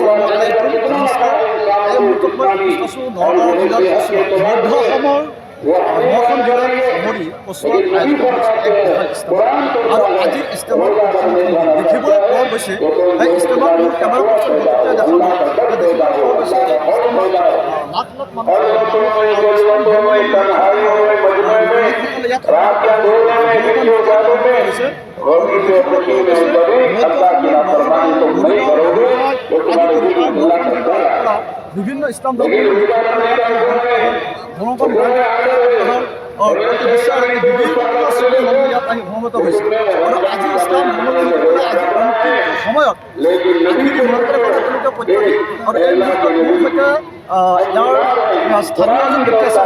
Assalamualaikum, namaskar. Saya untuk berkhusus Nagaw Jilat Mধ্য অসমৰ নখন জিলাৰ সামৰি ওচৰত আয়োজিত হৈছে এক বিশাল ইস্তেমা আৰু আজিৰ ইস্তেমাত দেখিবলৈ পোৱা গৈছে সেই ইস্তেমাত মোৰ কেমেৰা পাৰ্চন গতিকে দেখিবলৈ পোৱা গৈছে লাখ লাখ মানুহ বিভিন্ন ইসলাম ধৰ্মৰ ইয়াত আহি সমবেত হৈছে আৰু আজি ইছলাম ধৰ্মাৱলম্বীসকলে আজি সময়ত আৰু এই মুহূৰ্তত মোৰ সৈতে ইয়াৰ স্থানীয় এজন ব্যক্তি আছে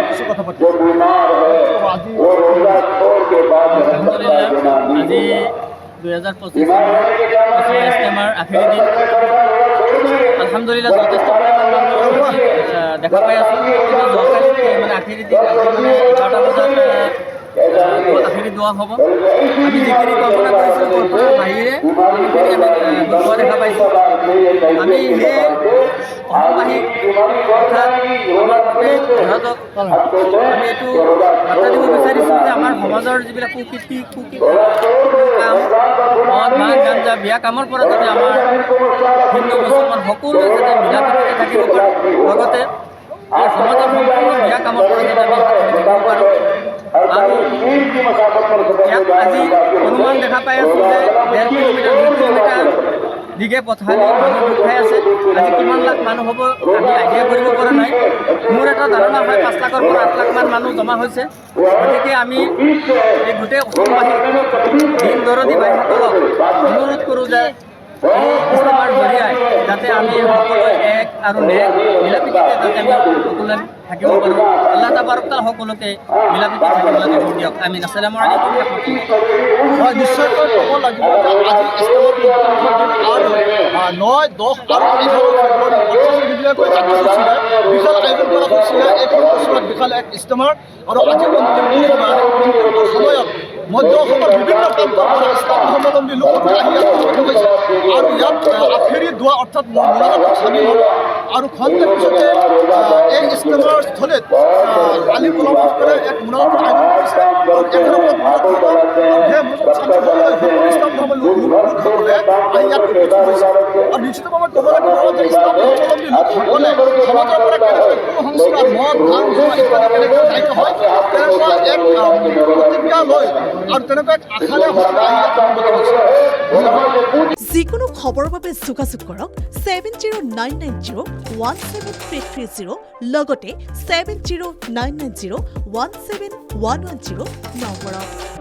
কিছু কথা পাতিম আজি 2025 ইস্তেমাৰ আখেৰি দিন আলহামদুলিল্লাহ যথেষ্ট পৰিমাণ মানুহ দেখা পাই আছোঁ কিন্তু যোৱাকালি মানে আখেৰি দিন মানে 11টা বজাত আখেৰি দোৱা হ'ব আমি যিখিনি কল্পনা কৰিছোঁ কল্পনাৰ বাহিৰে আমি দোৱা দেখা পাইছোঁ আমি সেই অসমবাসীক অৰ্থাৎ আমাৰ গোটেই ভাৰতক আমি এইটো বাৰ্তা দিব বিচাৰিছোঁ যে আমাৰ সমাজৰ যিবিলাক কুকীৰ্তি কাম মদ ভাং গাঞ্জা বিয়া কামৰ পৰা যাতে আমাৰ হিন্দু মুছলমান সকলোৱে যাতে মিলা প্ৰীতিৰে থাকিব পাৰে লগতে এই সমাজৰ সম্পূৰ্ণ বিয়া কামৰ পৰা যাতে আমি থাকিব পাৰোঁ আৰু ইয়াত আজি অনুমান দেখা পাই আছোঁ যে 1.5 কিলোমিটাৰ 2 কিলোমিটাৰ দিগে পথালি মানুহ গোট খাই আছে আজি কিমান লাখ মানুহ হ'ব আমি আইডিয়া কৰিব পৰা নাই মোৰ এটা ধাৰণা হয় 5 লাখৰ পৰা 8 লাখমান মানুহ জমা হৈছে গতিকে আমি এই গোটেই অসমবাসী দিন দৰদী ভাইসকলক অনুৰোধ কৰোঁ যে এই ইস্তেমাৰ জৰিয়াই যাতে আমি সকলোৱে এক আৰু নেক মিলাপ্ৰীতিৰে যাতে আমি সকলোৱে থাকিব পাৰোঁ আল্লাহ তাবাৰক তাআলা সকলোকে মিলাপ্ৰীতি থাকিবলৈ তৌফিক দিয়ক আমিন আসসালামু আলাইকুম হয় নিশ্চয়কৈ ক'ব লাগিব যে আজি ইস্তেমাৰ আৰু 9, 10 আৰু 11 ফেব্ৰুৱাৰী যিবিলাকৈ কাৰ্যসূচীৰে বিশাল আয়োজন কৰা হৈছিলে এইখন ওচৰত বিশাল এক ইস্তেমাৰ আৰু আজি সময়ত মধ্য অসমৰ বিভিন্ন প্ৰান্তৰ পৰা ইছলাম ধৰ্মাৱলম্বী লোকসকল আহি ইয়াত উপস্থিত হৈছে আৰু ইয়াত আখেৰি দোৱা অৰ্থাৎ মোনাজাতত চামিল হ'ল আৰু খন্তেক পিছতে এই ইস্তেমাৰ স্থলীত আলিম ওলামাসকলে এক মোনাজাতৰ আয়োজন কৰিছে আৰু সেই মোনাজাতত চামিল হ'বলৈ সকলো ইছলাম ধৰ্মৰ লোকসকলে আহি ইয়াত উপস্থিত হৈছে আৰু নিশ্চিতভাৱে ক'ব লাগিব যে ইছলাম ধৰ্মাৱলম্বী লোকসকলে সমাজৰ পৰা কেনেকৈ কুসংস্কাৰ মদ ভাং জোৱা ইত্যাদি কেনেকৈ দায়িত্ব হয় তেনেকুৱা এক প্ৰতিজ্ঞা লৈ আৰু তেনেকুৱা এক আশাৰে যিকোনো খবৰৰ বাবে যোগাযোগ কৰক 7099017330 লগতে 7099017110 নম্বৰত।